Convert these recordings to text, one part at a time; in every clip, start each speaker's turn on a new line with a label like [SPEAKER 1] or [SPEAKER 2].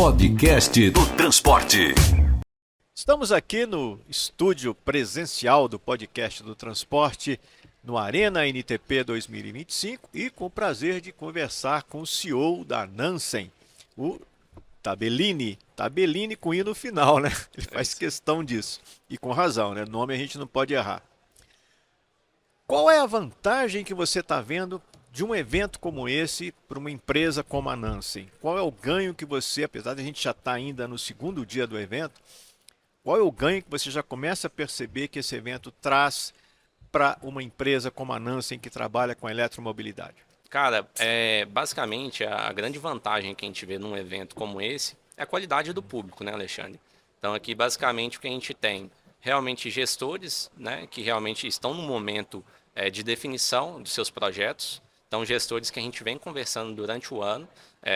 [SPEAKER 1] Podcast do Transporte.
[SPEAKER 2] Estamos aqui no estúdio presencial do Podcast do Transporte, no Arena NTP 2025, e com o prazer de conversar com o CEO da Nansen, o Tabellini. Tabellini com I no final, né? Ele faz questão disso. E com razão, né? Nome a gente não pode errar. Qual é a vantagem que você está vendo de um evento como esse para uma empresa como a Nansen? Qual é o ganho que você, apesar de a gente já estar ainda no segundo dia do evento, qual é o ganho que você já começa a perceber que esse evento traz para uma empresa como a Nansen que trabalha com eletromobilidade?
[SPEAKER 3] Cara, basicamente a grande vantagem que a gente vê num evento como esse é a qualidade do público, né, Alexandre? Então aqui basicamente o que a gente tem realmente gestores, né, que realmente estão no momento de definição dos seus projetos. Então gestores que a gente vem conversando durante o ano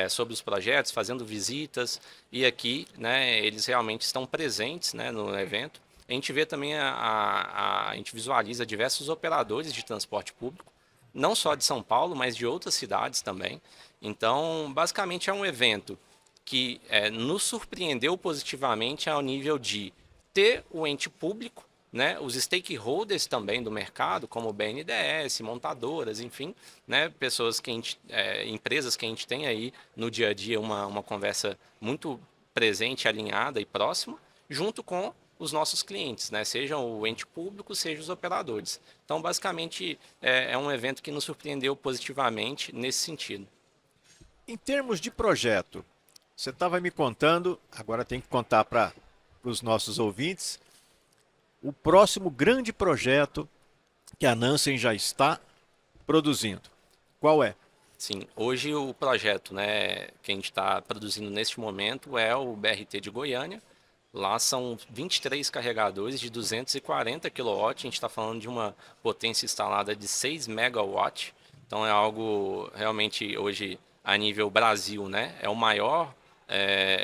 [SPEAKER 3] sobre os projetos, fazendo visitas, e aqui, né, eles realmente estão presentes, né, no evento. A gente vê também, a gente visualiza diversos operadores de transporte público, não só de São Paulo, mas de outras cidades também. Então, basicamente é um evento que nos surpreendeu positivamente ao nível de ter o ente público, né, os stakeholders também do mercado, como o BNDES, montadoras, enfim, né, pessoas que empresas que a gente tem aí no dia a dia uma conversa muito presente, alinhada e próxima, junto com os nossos clientes, né, sejam o ente público, sejam os operadores. Então, basicamente, é um evento que nos surpreendeu positivamente nesse sentido.
[SPEAKER 2] Em termos de projeto, você estava me contando, agora tem que contar para os nossos ouvintes, o próximo grande projeto que a Nansen já está produzindo. Qual é?
[SPEAKER 3] Sim, hoje o projeto, né, que a gente está produzindo neste momento é o BRT de Goiânia. Lá são 23 carregadores de 240 kW, a gente está falando de uma potência instalada de 6 megawatts. Então é algo realmente hoje a nível Brasil, né, é o maior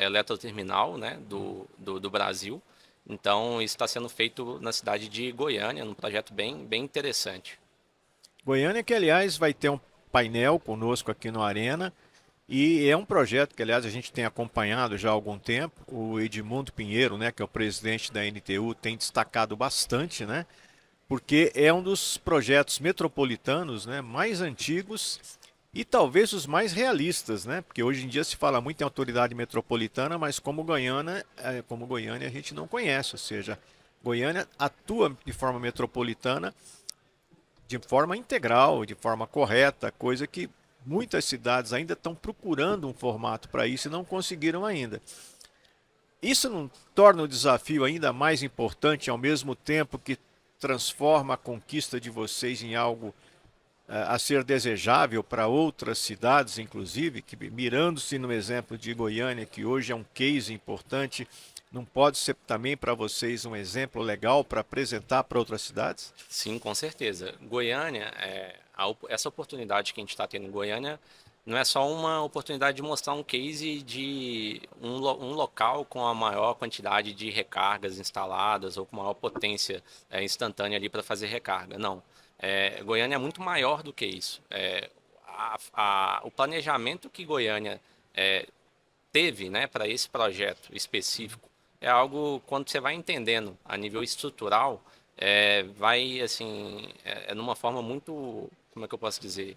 [SPEAKER 3] eletroterminal, né, do Brasil. Então, isso está sendo feito na cidade de Goiânia, num projeto bem interessante.
[SPEAKER 2] Goiânia, que aliás vai ter um painel conosco aqui no Arena, e é um projeto que aliás a gente tem acompanhado já há algum tempo. O Edmundo Pinheiro, né, que é o presidente da NTU, tem destacado bastante, né, porque é um dos projetos metropolitanos, né, mais antigos e talvez os mais realistas, né? Porque hoje em dia se fala muito em autoridade metropolitana, mas como Goiânia a gente não conhece, ou seja, Goiânia atua de forma metropolitana, de forma integral, de forma correta, coisa que muitas cidades ainda estão procurando um formato para isso e não conseguiram ainda. Isso não torna o desafio ainda mais importante, ao mesmo tempo que transforma a conquista de vocês em algo a ser desejável para outras cidades, inclusive, que mirando-se no exemplo de Goiânia, que hoje é um case importante, não pode ser também para vocês um exemplo legal para apresentar para outras cidades?
[SPEAKER 3] Sim, com certeza. Goiânia, essa oportunidade que a gente está tendo em Goiânia, não é só uma oportunidade de mostrar um case de um local com a maior quantidade de recargas instaladas ou com maior potência instantânea ali para fazer recarga. Não. Goiânia é muito maior do que isso. O planejamento que Goiânia teve, né, para esse projeto específico é algo, quando você vai entendendo a nível estrutural, vai assim, numa forma muito, como é que eu posso dizer?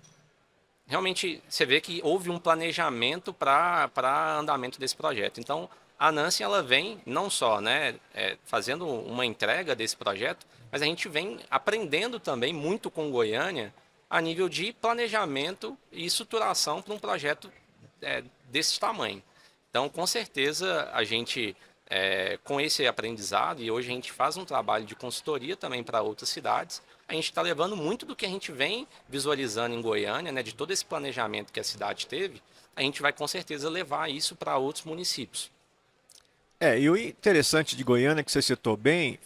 [SPEAKER 3] Realmente você vê que houve um planejamento para andamento desse projeto. Então, a Nancy ela vem não só, né, fazendo uma entrega desse projeto, mas a gente vem aprendendo também muito com Goiânia a nível de planejamento e estruturação para um projeto desse tamanho. Então, com certeza, a gente, com esse aprendizado, e hoje a gente faz um trabalho de consultoria também para outras cidades, a gente está levando muito do que a gente vem visualizando em Goiânia, né, de todo esse planejamento que a cidade teve, a gente vai com certeza levar isso para outros municípios.
[SPEAKER 2] E o interessante de Goiânia, que você citou bem,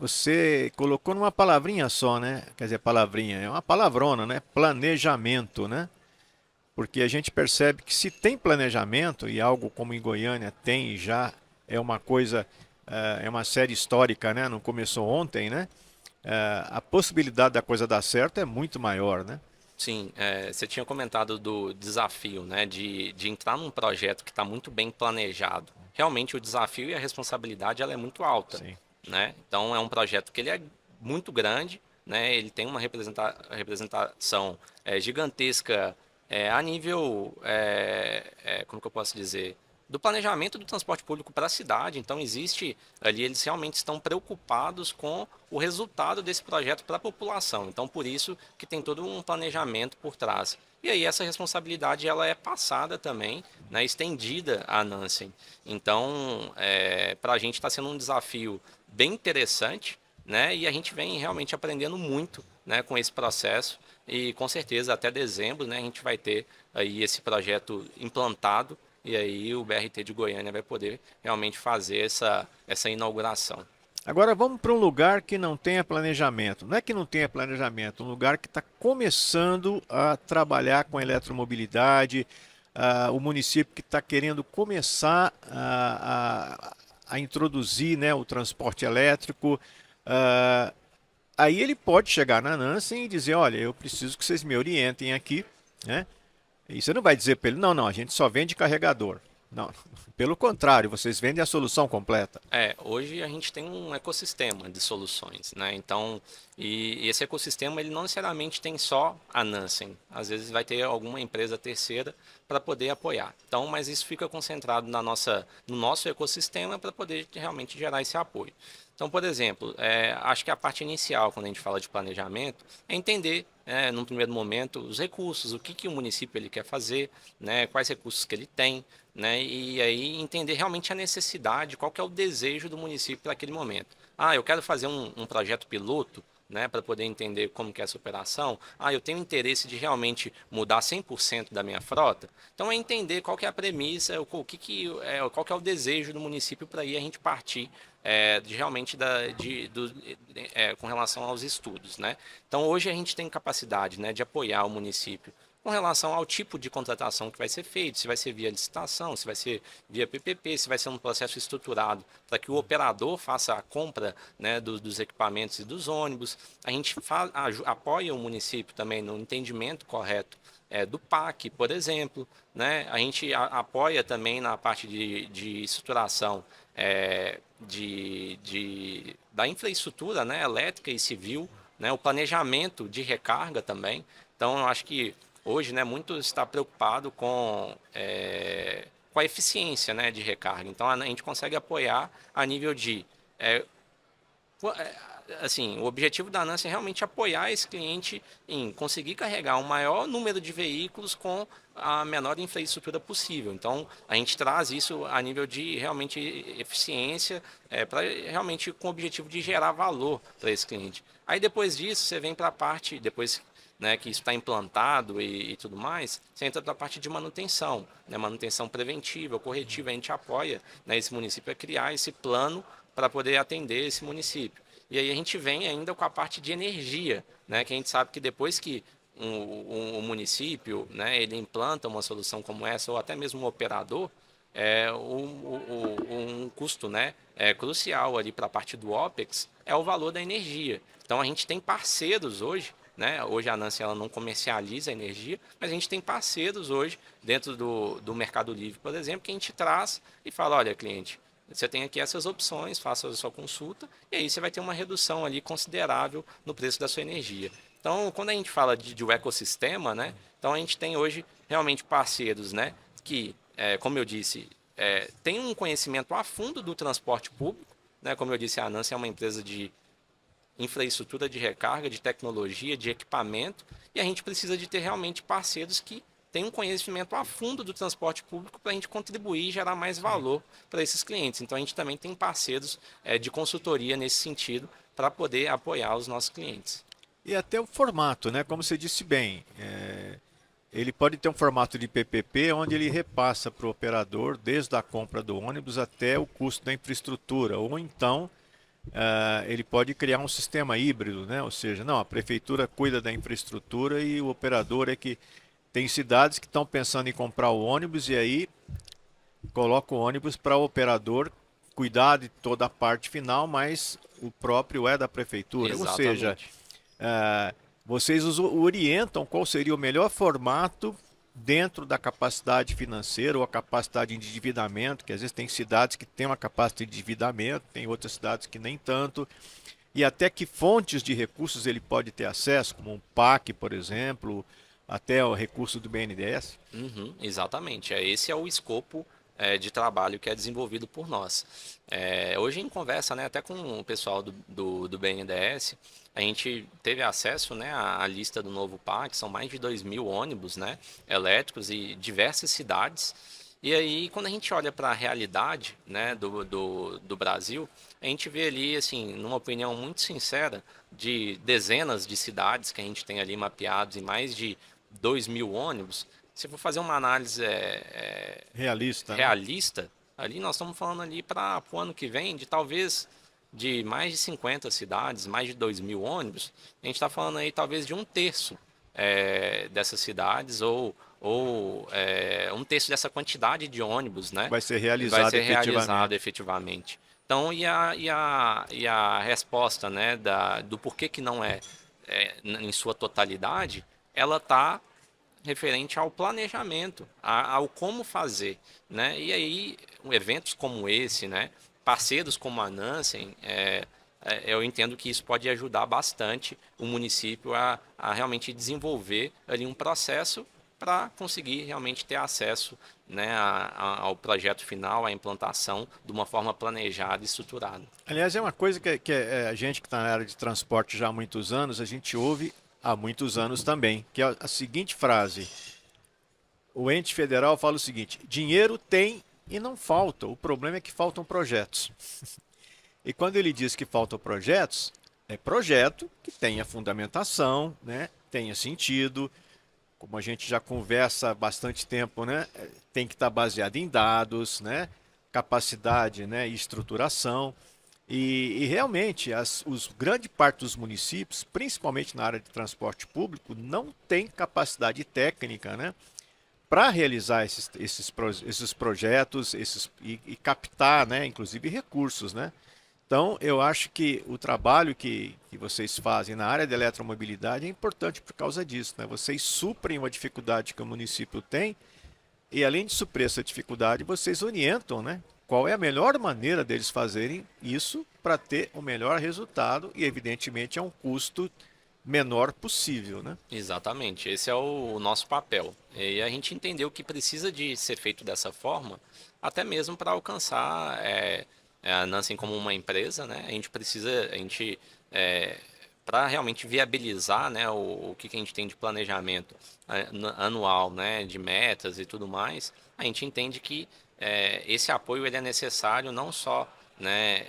[SPEAKER 2] você colocou numa palavrinha só, né? Quer dizer, palavrinha, é uma palavrona, né? Planejamento, né? Porque a gente percebe que se tem planejamento, e algo como em Goiânia tem e já é uma coisa, é uma série histórica, né? Não começou ontem, né? A possibilidade da coisa dar certo é muito maior, né?
[SPEAKER 3] Sim, você tinha comentado do desafio, né, de entrar num projeto que está muito bem planejado. Realmente o desafio e a responsabilidade ela é muito alta,
[SPEAKER 2] Sim.
[SPEAKER 3] né? Então é um projeto que ele é muito grande, né? Ele tem uma representação gigantesca a nível, como que eu posso dizer, do planejamento do transporte público para a cidade. Então existe ali, eles realmente estão preocupados com o resultado desse projeto para a população. Então por isso que tem todo um planejamento por trás. E aí essa responsabilidade ela é passada também, né, estendida à Nansen. Então, para a gente está sendo um desafio bem interessante, né? E a gente vem realmente aprendendo muito, né, com esse processo. E com certeza até dezembro, né, a gente vai ter aí esse projeto implantado e aí o BRT de Goiânia vai poder realmente fazer essa inauguração.
[SPEAKER 2] Agora vamos para um lugar que não tenha planejamento. Não é que não tenha planejamento, um lugar que está começando a trabalhar com eletromobilidade, o município que está querendo começar a introduzir, né, o transporte elétrico. ah, Aí ele pode chegar na Nansen e dizer, olha, eu preciso que vocês me orientem aqui, né? E você não vai dizer para ele, não, não, a gente só vende carregador. Não, pelo contrário, vocês vendem a solução completa.
[SPEAKER 3] Hoje a gente tem um ecossistema de soluções, né? Então, e esse ecossistema ele não necessariamente tem só a Nansen. Às vezes vai ter alguma empresa terceira para poder apoiar. Então, mas isso fica concentrado no nosso ecossistema para poder realmente gerar esse apoio. Então, por exemplo, acho que a parte inicial, quando a gente fala de planejamento, é entender, num primeiro momento, os recursos, o que o município ele quer fazer, né, quais recursos que ele tem, né, e aí entender realmente a necessidade, qual que é o desejo do município para aquele momento. Ah, eu quero fazer um projeto piloto, né, para poder entender como que é essa operação. Ah, eu tenho interesse de realmente mudar 100% da minha frota. Então é entender qual que é a premissa, qual que é o desejo do município para aí a gente partir de realmente com relação aos estudos, né? Então hoje a gente tem capacidade, né, de apoiar o município com relação ao tipo de contratação que vai ser feito, se vai ser via licitação, se vai ser via PPP, se vai ser um processo estruturado para que o operador faça a compra, né, dos equipamentos e dos ônibus. A gente apoia o município também no entendimento correto do PAC, por exemplo, né? A gente apoia também na parte de estruturação da infraestrutura, né, elétrica e civil, né, o planejamento de recarga também. Então, eu acho que hoje, né, muito está preocupado com a eficiência, né, de recarga. Então, a gente consegue apoiar a nível de assim, o objetivo da ANANS é realmente apoiar esse cliente em conseguir carregar um maior número de veículos com a menor infraestrutura possível. Então, a gente traz isso a nível de realmente eficiência, para realmente com o objetivo de gerar valor para esse cliente. Aí depois disso, você vem para a parte, depois, né, que isso está implantado e tudo mais, você entra para a parte de manutenção, né, manutenção preventiva, corretiva. A gente apoia, né, esse município a criar esse plano para poder atender esse município. E aí a gente vem ainda com a parte de energia, né, que a gente sabe que depois que um município, né, ele implanta uma solução como essa, ou até mesmo um operador, um custo, né, crucial ali para a parte do OPEX é o valor da energia. Então a gente tem parceiros hoje, né? Hoje a Nancy ela não comercializa a energia, mas a gente tem parceiros hoje dentro do Mercado Livre, por exemplo, que a gente traz e fala, olha, cliente, você tem aqui essas opções, faça a sua consulta e aí você vai ter uma redução ali considerável no preço da sua energia. Então, quando a gente fala de um ecossistema, né? Então a gente tem hoje realmente parceiros, né? Que, como eu disse, tem um conhecimento a fundo do transporte público, né? Como eu disse, a Nancy é uma empresa de infraestrutura de recarga, de tecnologia, de equipamento, e a gente precisa de ter realmente parceiros que têm um conhecimento a fundo do transporte público para a gente contribuir e gerar mais valor para esses clientes. Então a gente também tem parceiros de consultoria nesse sentido para poder apoiar os nossos clientes.
[SPEAKER 2] E até o formato, né? Como você disse bem, ele pode ter um formato de PPP onde ele repassa para o operador desde a compra do ônibus até o custo da infraestrutura, ou então ele pode criar um sistema híbrido, né? Ou seja, não, a prefeitura cuida da infraestrutura e o operador é que tem cidades que estão pensando em comprar o ônibus e aí coloca o ônibus para o operador cuidar de toda a parte final, mas o próprio é da prefeitura. Ou seja,
[SPEAKER 3] Exatamente.
[SPEAKER 2] vocês orientam qual seria o melhor formato dentro da capacidade financeira ou a capacidade de endividamento, que às vezes tem cidades que têm uma capacidade de endividamento, tem outras cidades que nem tanto, e até que fontes de recursos ele pode ter acesso, como um PAC, por exemplo, até o recurso do BNDES?
[SPEAKER 3] Uhum, exatamente. Esse é o escopo de trabalho que é desenvolvido por nós. Hoje em conversa, né, até com o pessoal do BNDES, a gente teve acesso, né, à lista do novo PAC, são mais de 2.000 ônibus, né, elétricos e diversas cidades. E aí, quando a gente olha para a realidade, né, do Brasil, a gente vê ali, assim, numa opinião muito sincera, de dezenas de cidades que a gente tem ali mapeados e mais de 2.000 ônibus. Se for fazer uma análise
[SPEAKER 2] Realista, né?
[SPEAKER 3] realista, ali nós estamos falando ali para o ano que vem de talvez de mais de 50 cidades, mais de 2.000 ônibus. A gente está falando aí talvez de um terço dessas cidades ou um terço dessa quantidade de ônibus, né?
[SPEAKER 2] Vai ser
[SPEAKER 3] Vai
[SPEAKER 2] realizado
[SPEAKER 3] ser
[SPEAKER 2] efetivamente.
[SPEAKER 3] realizado efetivamente. Então, e a resposta, né, do porquê que não em sua totalidade, ela está referente ao planejamento, ao como fazer, né? E aí, eventos como esse, né? Parceiros como a Nansen, eu entendo que isso pode ajudar bastante o município a realmente desenvolver ali um processo para conseguir realmente ter acesso, né, ao projeto final, à implantação de uma forma planejada e estruturada.
[SPEAKER 2] Aliás, é uma coisa que a gente que está na área de transporte já há muitos anos, a gente ouve há muitos anos também, que é a seguinte frase: o ente federal fala o seguinte: dinheiro tem e não falta, o problema é que faltam projetos. E quando ele diz que faltam projetos, é projeto que tenha fundamentação, né, tenha sentido, como a gente já conversa há bastante tempo, né, tem que estar baseado em dados, né, capacidade, né, e estruturação. E realmente, grande parte dos municípios, principalmente na área de transporte público, não tem capacidade técnica, né, para realizar esses projetos e captar, né, inclusive recursos, né? Então, eu acho que o trabalho que vocês fazem na área de eletromobilidade é importante por causa disso, né? Vocês suprem uma dificuldade que o município tem e, além de suprir essa dificuldade, vocês orientam, né? Qual é a melhor maneira deles fazerem isso para ter o melhor resultado e, evidentemente, a um custo menor possível, né?
[SPEAKER 3] Exatamente, esse é o nosso papel. E a gente entendeu que precisa de ser feito dessa forma, até mesmo para alcançar a Nansen como uma empresa, né? A gente precisa, para realmente viabilizar, né, o que a gente tem de planejamento anual, né, de metas e tudo mais, a gente entende que esse apoio ele é necessário não só, né,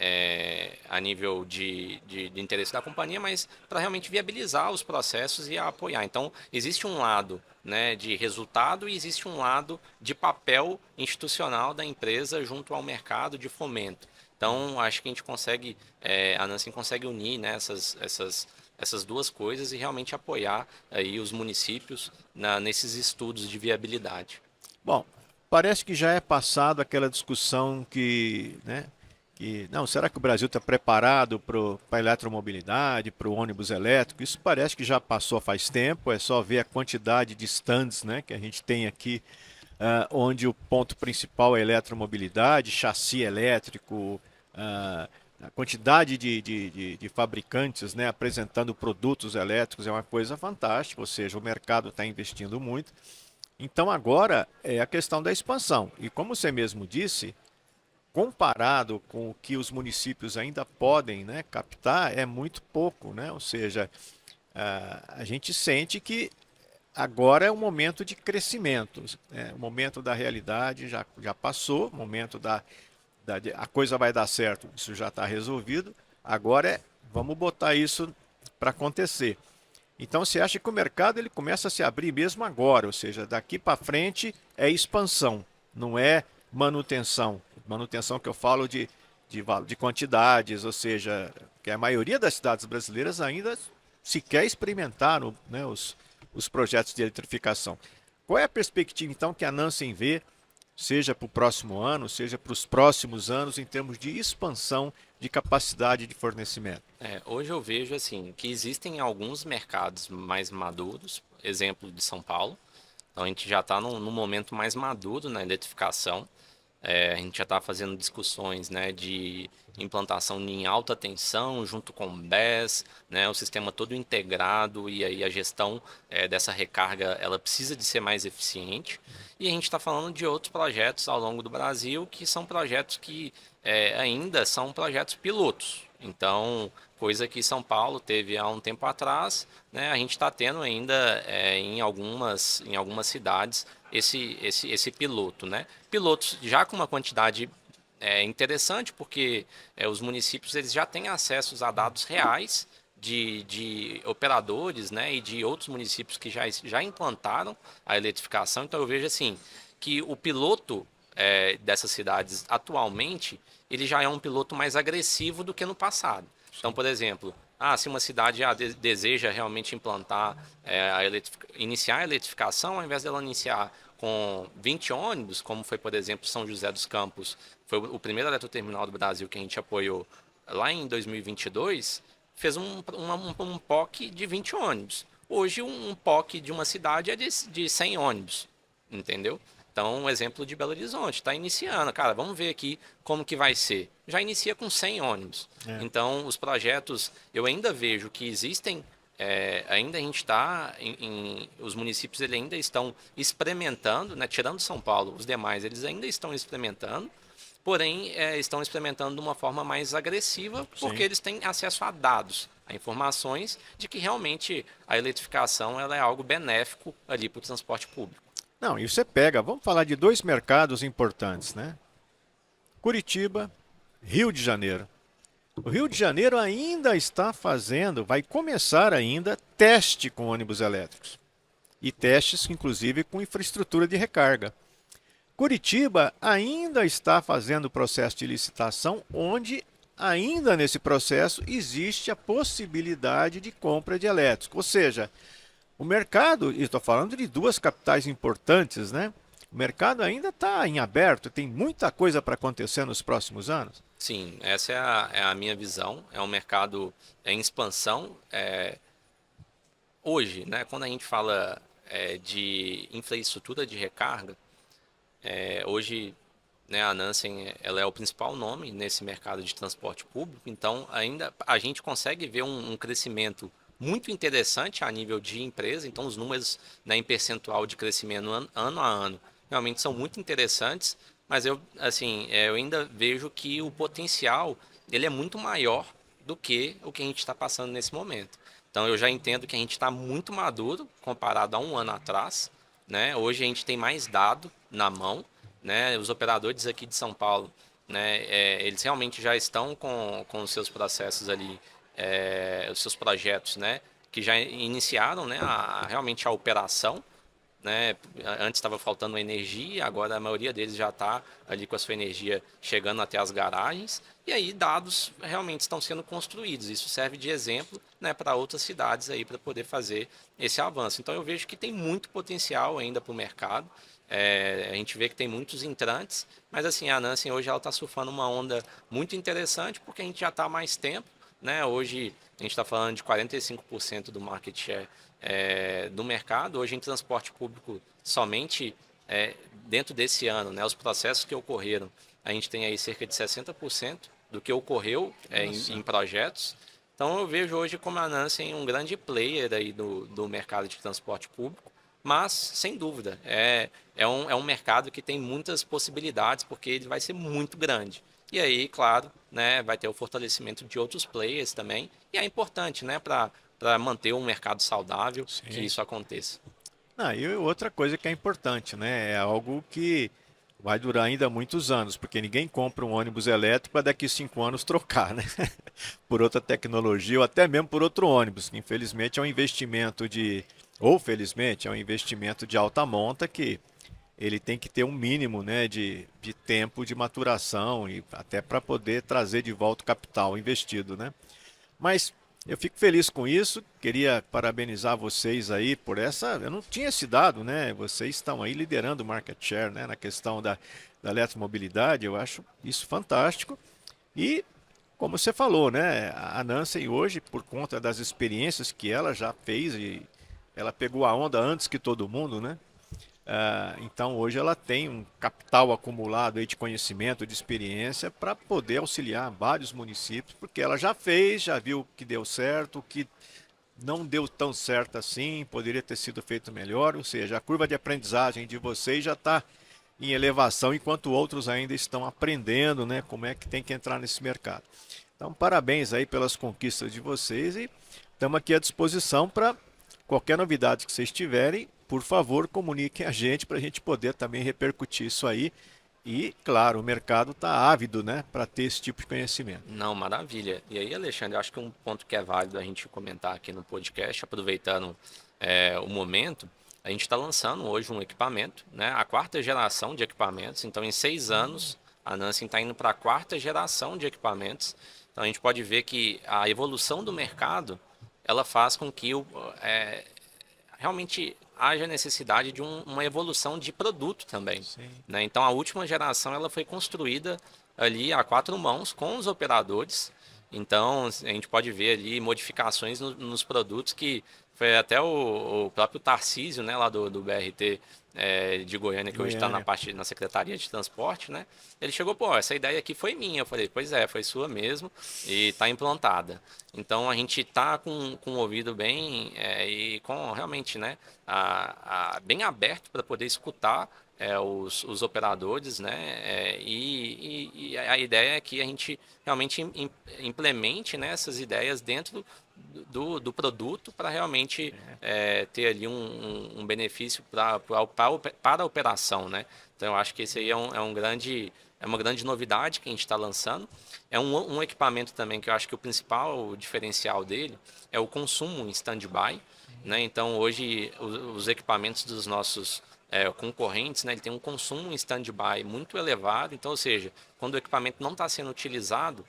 [SPEAKER 3] a nível de interesse da companhia, mas para realmente viabilizar os processos e apoiar. Então, existe um lado, né, de resultado e existe um lado de papel institucional da empresa junto ao mercado de fomento. Então, acho que a gente consegue, a Nansen consegue unir, né, essas duas coisas e realmente apoiar aí os municípios nesses estudos de viabilidade.
[SPEAKER 2] Bom, parece que já é passado aquela discussão né, não, será que o Brasil está preparado para a eletromobilidade, para o ônibus elétrico? Isso parece que já passou faz tempo, é só ver a quantidade de stands, né, que a gente tem aqui, onde o ponto principal é a eletromobilidade, chassi elétrico, a quantidade de fabricantes, né, apresentando produtos elétricos é uma coisa fantástica, ou seja, o mercado está investindo muito. Então agora é a questão da expansão. E como você mesmo disse, comparado com o que os municípios ainda podem, né, captar, é muito pouco, né? Ou seja, a gente sente que agora é um momento de crescimento, né? O momento da realidade já passou, o momento a coisa vai dar certo, isso já está resolvido, agora vamos botar isso para acontecer. Então você acha que o mercado ele começa a se abrir mesmo agora, ou seja, daqui para frente é expansão, não é manutenção. Manutenção que eu falo de quantidades, ou seja, que a maioria das cidades brasileiras ainda sequer experimentaram, né, os projetos de eletrificação. Qual é a perspectiva, então, que a Nansen vê seja para o próximo ano, seja para os próximos anos, em termos de expansão de capacidade de fornecimento?
[SPEAKER 3] Hoje eu vejo assim que existem alguns mercados mais maduros, exemplo de São Paulo. Então a gente já está num momento mais maduro na eletrificação. A gente já está fazendo discussões, né, de implantação em alta tensão junto com o BESS, né, o sistema todo integrado e aí a gestão dessa recarga ela precisa de ser mais eficiente. E a gente está falando de outros projetos ao longo do Brasil que são projetos que ainda são projetos pilotos. Então, coisa que São Paulo teve há um tempo atrás, né, a gente está tendo ainda em algumas cidades esse piloto, né? Pilotos já com uma quantidade interessante, porque os municípios eles já têm acesso a dados reais de operadores, né, e de outros municípios que já implantaram a eletrificação. Então eu vejo assim que o piloto dessas cidades atualmente ele já é um piloto mais agressivo do que no passado. Então, por exemplo, se uma cidade deseja realmente implantar, iniciar a eletrificação, ao invés dela iniciar com 20 ônibus, como foi, por exemplo, São José dos Campos, foi o primeiro eletroterminal do Brasil que a gente apoiou lá em 2022, fez um POC de 20 ônibus. Hoje, um POC de uma cidade é de 100 ônibus, entendeu? Então, um exemplo de Belo Horizonte, está iniciando. Cara, vamos ver aqui como que vai ser. Já inicia com 100 ônibus. Então, os projetos, eu ainda vejo que existem, ainda a gente está, os municípios eles ainda estão experimentando, né, tirando São Paulo, os demais eles ainda estão experimentando, porém estão experimentando de uma forma mais agressiva, porque eles têm acesso a dados, a informações de que realmente a eletrificação ela é algo benéfico ali para o transporte público.
[SPEAKER 2] Não, e você pega, vamos falar de dois mercados importantes, né? Curitiba, Rio de Janeiro. O Rio de Janeiro ainda está fazendo, vai começar ainda, teste com ônibus elétricos. E testes, inclusive, com infraestrutura de recarga. Curitiba ainda está fazendo o processo de licitação, onde ainda nesse processo existe a possibilidade de compra de elétricos. Ou seja, o mercado, e estou falando de duas capitais importantes, né? O mercado ainda está em aberto, tem muita coisa para acontecer nos próximos anos.
[SPEAKER 3] Sim, essa é a minha visão. É um mercado em expansão. Hoje, né, quando a gente fala de infraestrutura de recarga, hoje, né, a Nansen ela é o principal nome nesse mercado de transporte público. Então, ainda a gente consegue ver um crescimento muito interessante a nível de empresa. Então, os números, né, em percentual de crescimento ano a ano realmente são muito interessantes. Mas eu ainda vejo que o potencial ele é muito maior do que o que a gente está passando nesse momento. Então, eu já entendo que a gente está muito maduro comparado a um ano atrás, né? Hoje a gente tem mais dado na mão, né? Os operadores aqui de São Paulo, né, eles realmente já estão com os seus processos ali, os seus projetos, né, que já iniciaram, né, realmente a operação, né? Antes estava faltando energia, agora a maioria deles já está ali com a sua energia chegando até as garagens, e aí dados realmente estão sendo construídos. Isso serve de exemplo, né, para outras cidades aí para poder fazer esse avanço. Então eu vejo que tem muito potencial ainda para o mercado. A gente vê que tem muitos entrantes, mas assim, a Nansen hoje ela está surfando uma onda muito interessante porque a gente já está há mais tempo, né? Hoje a gente está falando de 45% do market share do mercado. Hoje em transporte público, somente dentro desse ano, né, os processos que ocorreram, a gente tem aí cerca de 60% do que ocorreu em projetos. Então eu vejo hoje como a Nansen um grande player aí do mercado de transporte público, mas sem dúvida é um mercado que tem muitas possibilidades porque ele vai ser muito grande. E aí, claro, né, vai ter o fortalecimento de outros players também, e é importante, né, para manter um mercado saudável, que isso aconteça.
[SPEAKER 2] E outra coisa que é importante, né? É algo que vai durar ainda muitos anos, porque ninguém compra um ônibus elétrico para daqui a 5 anos trocar, né? Por outra tecnologia ou até mesmo por outro ônibus, que infelizmente é um investimento ou felizmente é um investimento de alta monta que ele tem que ter um mínimo, né, de tempo de maturação e até para poder trazer de volta o capital investido, né? Mas Eu fico feliz com isso, queria parabenizar vocês aí por essa, eu não tinha esse dado, né? Vocês estão aí liderando o market share, né? Na questão da eletromobilidade, eu acho isso fantástico. E, como você falou, né? A Nancy hoje, por conta das experiências que ela já fez, e ela pegou a onda antes que todo mundo, né? Então hoje ela tem um capital acumulado aí de conhecimento, de experiência para poder auxiliar vários municípios, porque ela já fez, já viu o que deu certo, o que não deu tão certo assim, poderia ter sido feito melhor, ou seja, a curva de aprendizagem de vocês já está em elevação, enquanto outros ainda estão aprendendo, né, como é que tem que entrar nesse mercado. Então, parabéns aí pelas conquistas de vocês e estamos aqui à disposição para qualquer novidade que vocês tiverem, por favor, comuniquem a gente para a gente poder também repercutir isso aí. E, claro, o mercado está ávido, né, para ter esse tipo de conhecimento.
[SPEAKER 3] Não, maravilha. E aí, Alexandre, eu acho que um ponto que é válido a gente comentar aqui no podcast, aproveitando o momento, a gente está lançando hoje um equipamento, né, a 4ª geração de equipamentos. Então, em 6 anos, a Nansen está indo para a 4ª geração de equipamentos. Então, a gente pode ver que a evolução do mercado, ela faz com que realmente haja necessidade de uma evolução de produto também, né? Então a última geração ela foi construída ali a 4 mãos com os operadores. Então a gente pode ver ali modificações nos produtos que foi até o próprio Tarcísio, né, lá do BRT de Goiânia, que hoje está na Secretaria de Transporte, né? Ele chegou, pô, essa ideia aqui foi minha. Eu falei, pois é, foi sua mesmo e está implantada. Então a gente está com o ouvido bem e com realmente, né, bem aberto para poder escutar os operadores, né? E a ideia é que a gente realmente implemente, né, essas ideias dentro do produto para realmente ter ali um benefício para a operação, né? Então eu acho que esse aí é uma grande novidade que a gente está lançando. É um equipamento também que eu acho que o principal diferencial dele é o consumo em stand-by, né? Então hoje os equipamentos dos nossos concorrentes, né, ele tem um consumo em stand-by muito elevado. Então, ou seja, quando o equipamento não está sendo utilizado,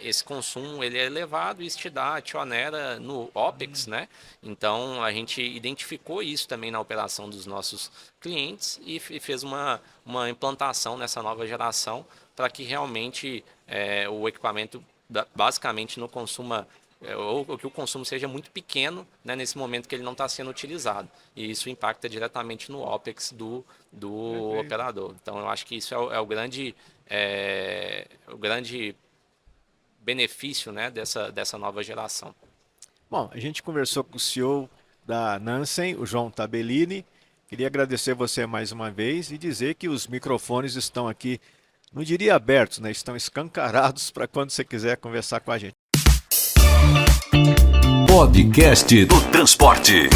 [SPEAKER 3] esse consumo ele é elevado e isso te onera no OPEX, né? Então a gente identificou isso também na operação dos nossos clientes e fez uma implantação nessa nova geração para que realmente o equipamento basicamente não consuma ou que o consumo seja muito pequeno, né, nesse momento que ele não está sendo utilizado. E isso impacta diretamente no OPEX do operador. Então eu acho que isso é o grande benefício, né, dessa nova geração.
[SPEAKER 2] Bom, a gente conversou com o CEO da Nansen, o João Tabellini. Queria agradecer você mais uma vez e dizer que os microfones estão aqui, não diria abertos, né? Estão escancarados para quando você quiser conversar com a gente.
[SPEAKER 1] Podcast do Transporte.